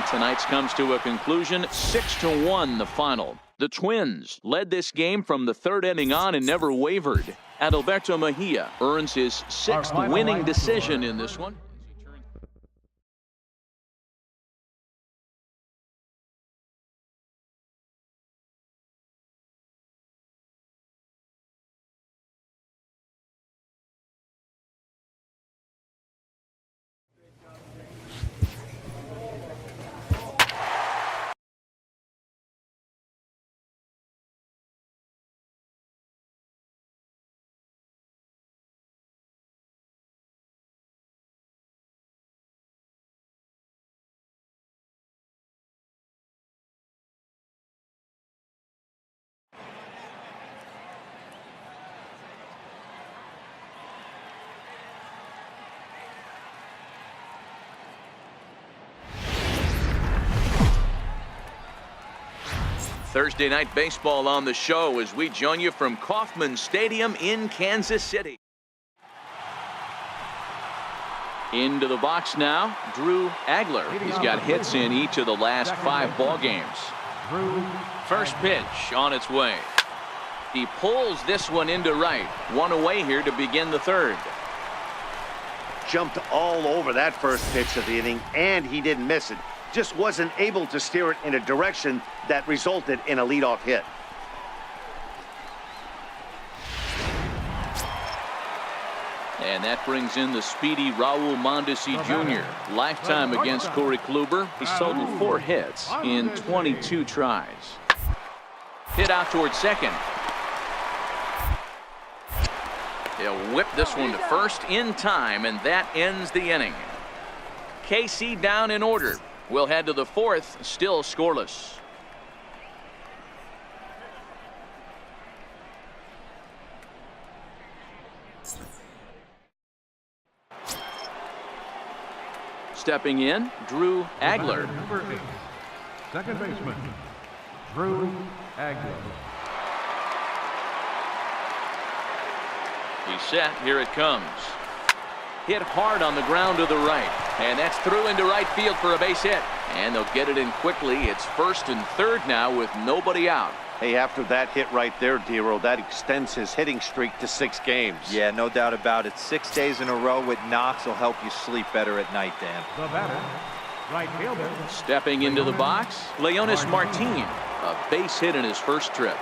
tonight's comes to a conclusion, 6-1 the final. The Twins led this game from the third inning on and never wavered. Adalberto Mejia earns his sixth winning decision in this one. Thursday night baseball on the show as we join you from Kauffman Stadium in Kansas City. Into the box now, Drew Agler. He's got hits in each of the last 5 ball games. First pitch on its way. He pulls this one into right. One away here to begin the third. Jumped all over that first pitch of the inning, and he didn't miss it. Just wasn't able to steer it in a direction that resulted in a leadoff hit. And that brings in the speedy Raul Mondesi Jr. Lifetime against Corey Kluber. He's totaled 4 hits in 22 tries. Hit out towards second. He'll whip this one to first in time, and that ends the inning. KC down in order. We'll head to the 4th, still scoreless. Stepping in, Drew Agler. Number 8, second baseman, Drew Agler. He's set. Here it comes. Hit hard on the ground to the right. And that's through into right field for a base hit. And they'll get it in quickly. It's first and third now with nobody out. Hey, after that hit right there, Dero, that extends his hitting streak to 6 games. Yeah, no doubt about it. 6 days in a row with knocks will help you sleep better at night, Dan. The batter, right fielder. Stepping into the box, Leonis Martin. A base hit in his first trip.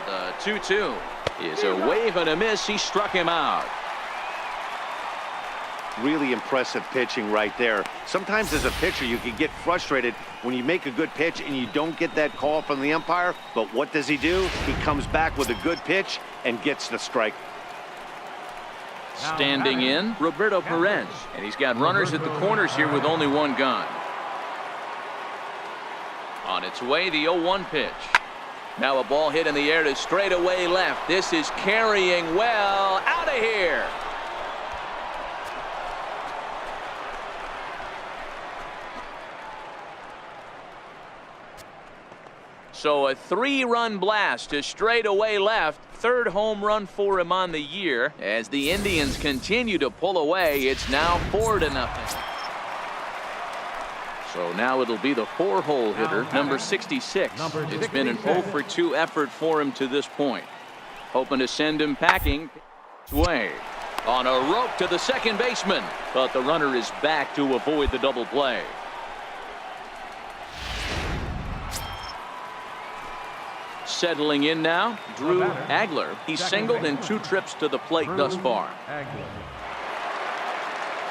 The 2-2 is a wave and a miss. He struck him out. Really impressive pitching right there. Sometimes as a pitcher you can get frustrated when you make a good pitch and you don't get that call from the umpire, but what does he do? He comes back with a good pitch and gets the strike. Standing in, Roberto Perez, and he's got runners at the corners here with only 1 gone. On its way, the 0-1 pitch. Now a ball hit in the air to straightaway left. This is carrying well. Out of here. So a 3-run blast to straightaway left. 3rd home run for him on the year. As the Indians continue to pull away, it's now 4-0. So now it'll be the 4-hole hitter, number 66. It's been an 0-for-2 effort for him to this point. Hoping to send him packing. Way on a rope to the second baseman, but the runner is back to avoid the double play. Settling in now, Drew Agler. He's singled in 2 trips to the plate thus far.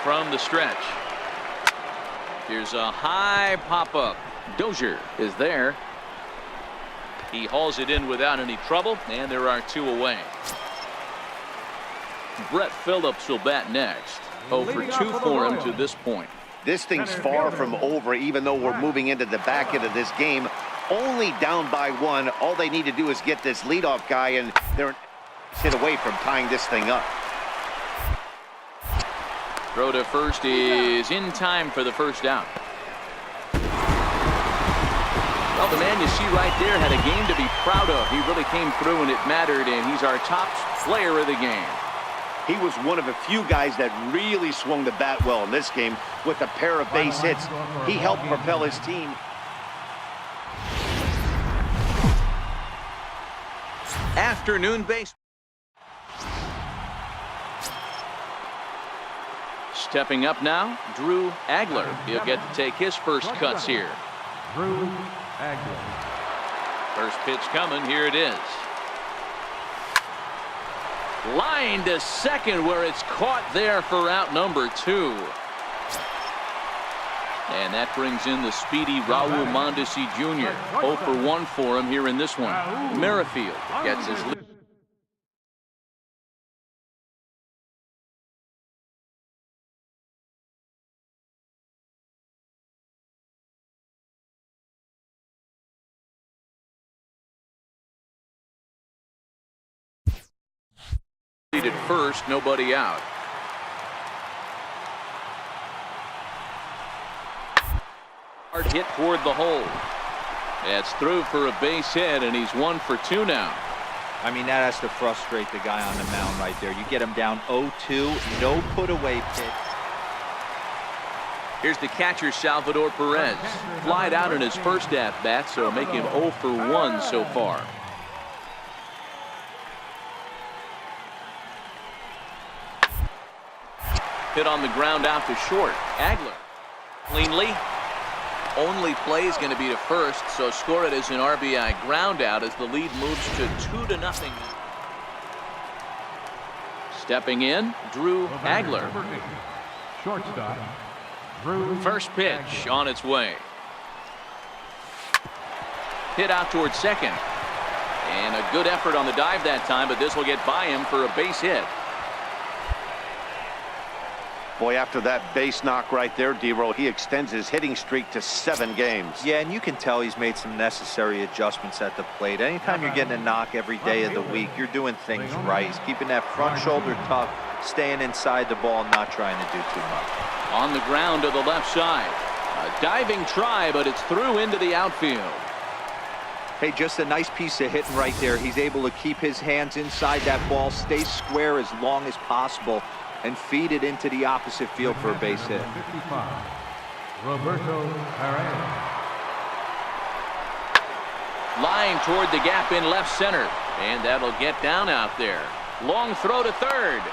From the stretch. Here's a high pop-up. Dozier is there. He hauls it in without any trouble, and there are 2 away. Brett Phillips will bat next. 0-for-2 for him to this point. This thing's far from over, even though we're moving into the back end of this game. Only down by 1. All they need to do is get this leadoff guy, and they're hit away from tying this thing up. Throw to first is in time for the first out. Well, the man you see right there had a game to be proud of. He really came through and it mattered, and he's our top player of the game. He was one of a few guys that really swung the bat well in this game with a pair of base hits. He helped propel his team. Afternoon base. Stepping up now, Drew Agler. He'll get to take his first cuts here. Drew Agler. First pitch coming. Here it is. Line to second where it's caught there for out number 2. And that brings in the speedy Raul Mondesi Jr. 0 for 1 for him here in this one. Merrifield gets his lead. At first, nobody out. Hard hit toward the hole. It's through for a base hit, and he's 1 for 2 now. I mean, that has to frustrate the guy on the mound right there. You get him down 0-2, no put away pitch. Here's the catcher, Salvador Perez. Flied out in his first at bat, so making him 0 for 1 so far. Hit on the ground out to short. Agler cleanly. Only play is going to be to first, so score it as an RBI ground out as the lead moves to 2-0. Stepping in, Drew Agler. Shortstop. Drew. First pitch on its way. Hit out towards second. And a good effort on the dive that time, but this will get by him for a base hit. Boy, after that base knock right there, D-Roll, he extends his hitting streak to 7 games. Yeah, and you can tell he's made some necessary adjustments at the plate. Anytime you're getting a knock every day of the week, you're doing things right. He's keeping that front shoulder tough, staying inside the ball, not trying to do too much. On the ground to the left side. A diving try, but it's through into the outfield. Hey, just a nice piece of hitting right there. He's able to keep his hands inside that ball, stay square as long as possible, and feed it into the opposite field for a base hit. 55, Roberto Perez. Line toward the gap in left center. And that'll get down out there. Long throw to third.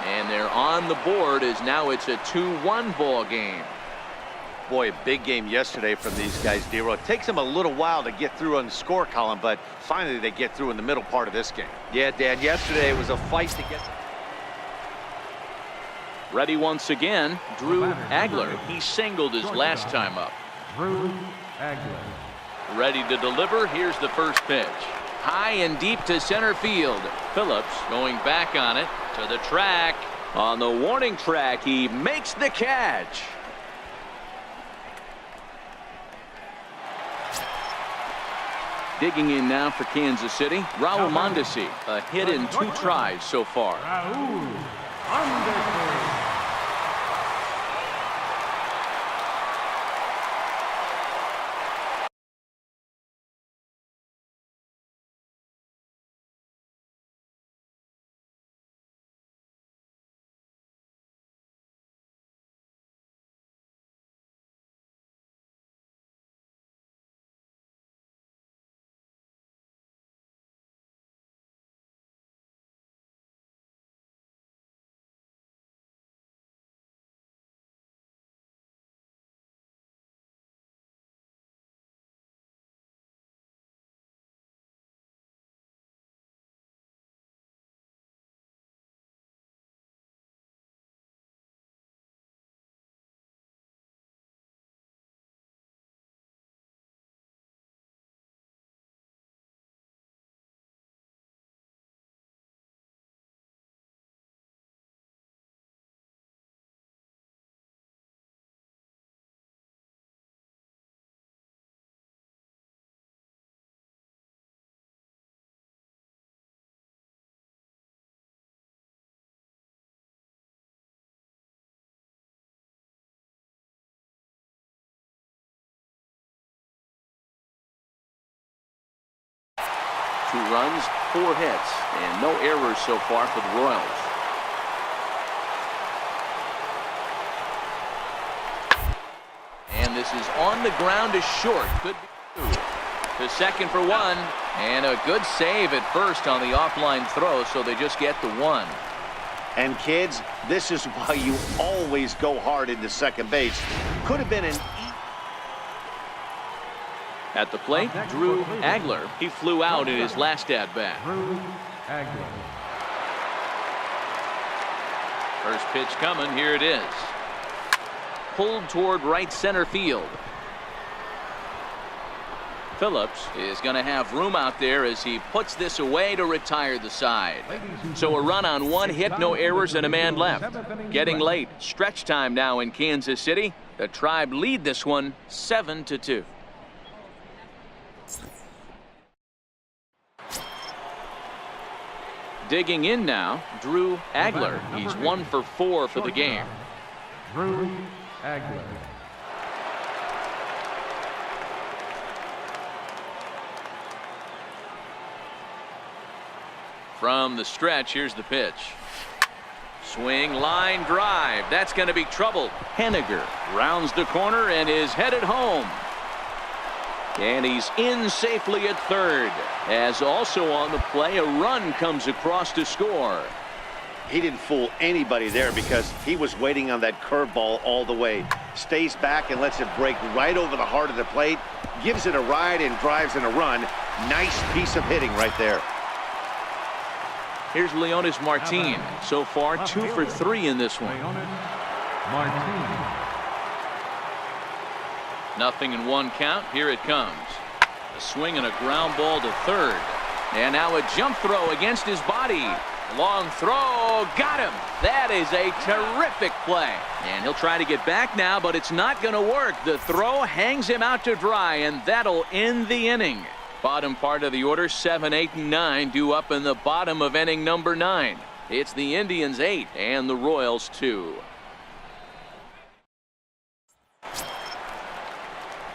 And they're on the board as now it's a 2-1 ball game. Boy, a big game yesterday from these guys, D-Roll. It takes them a little while to get through on the score column, but finally they get through in the middle part of this game. Yeah, Dan, yesterday it was a fight to get. Ready once again, Drew Agler. He singled his last time up. Drew Agler. Ready to deliver. Here's the first pitch. High and deep to center field. Phillips going back on it to the track. On the warning track, he makes the catch. Digging in now for Kansas City, Raul Mondesi. A hit in 2 tries so far. Raul Mondesi. Two runs, 4 hits, and no errors so far for the Royals. This is on the ground to short. Could be two. To second for one. And a good save at first on the offline throw, so they just get the one. And kids, this is why you always go hard into second base. Could have been an At the plate, Drew Agler. He flew out in his last at-bat. Drew Agler. First pitch coming. Here it is. Pulled toward right center field. Phillips is going to have room out there as he puts this away to retire the side. So a run on one hit, no errors, and a man left. Getting late. Stretch time now in Kansas City. The Tribe lead this one 7-2. Digging in now, Drew Agler. He's 1 for 4 for the game. Drew Agler. From the stretch, here's the pitch. Swing, line drive. That's going to be trouble. Henniger rounds the corner and is headed home. And he's in safely at third. As also on the play, a run comes across to score. He didn't fool anybody there because he was waiting on that curveball all the way. Stays back and lets it break right over the heart of the plate. Gives it a ride and drives in a run. Nice piece of hitting right there. Here's Leonis Martin. So far, 2 for 3 in this one. Martin. Nothing in one count. Here it comes. A swing and a ground ball to third. And now a jump throw against his body. Long throw. Got him. That is a terrific play. And he'll try to get back now, but it's not going to work. The throw hangs him out to dry, and that'll end the inning. Bottom part of the order, 7, 8, and 9 due up in the bottom of inning number 9. It's the Indians 8 and the Royals 2.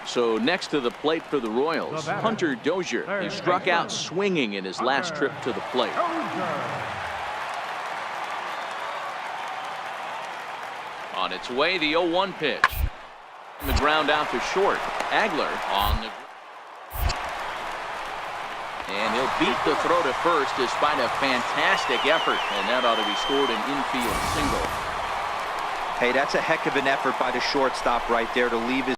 So next to the plate for the Royals, Hunter Dozier. He struck out swinging in his last trip to the plate. On its way, the 0-1 pitch. The ground out to short. Agler on the. And he'll beat the throw to first despite a fantastic effort. And that ought to be scored an infield single. Hey, that's a heck of an effort by the shortstop right there to leave his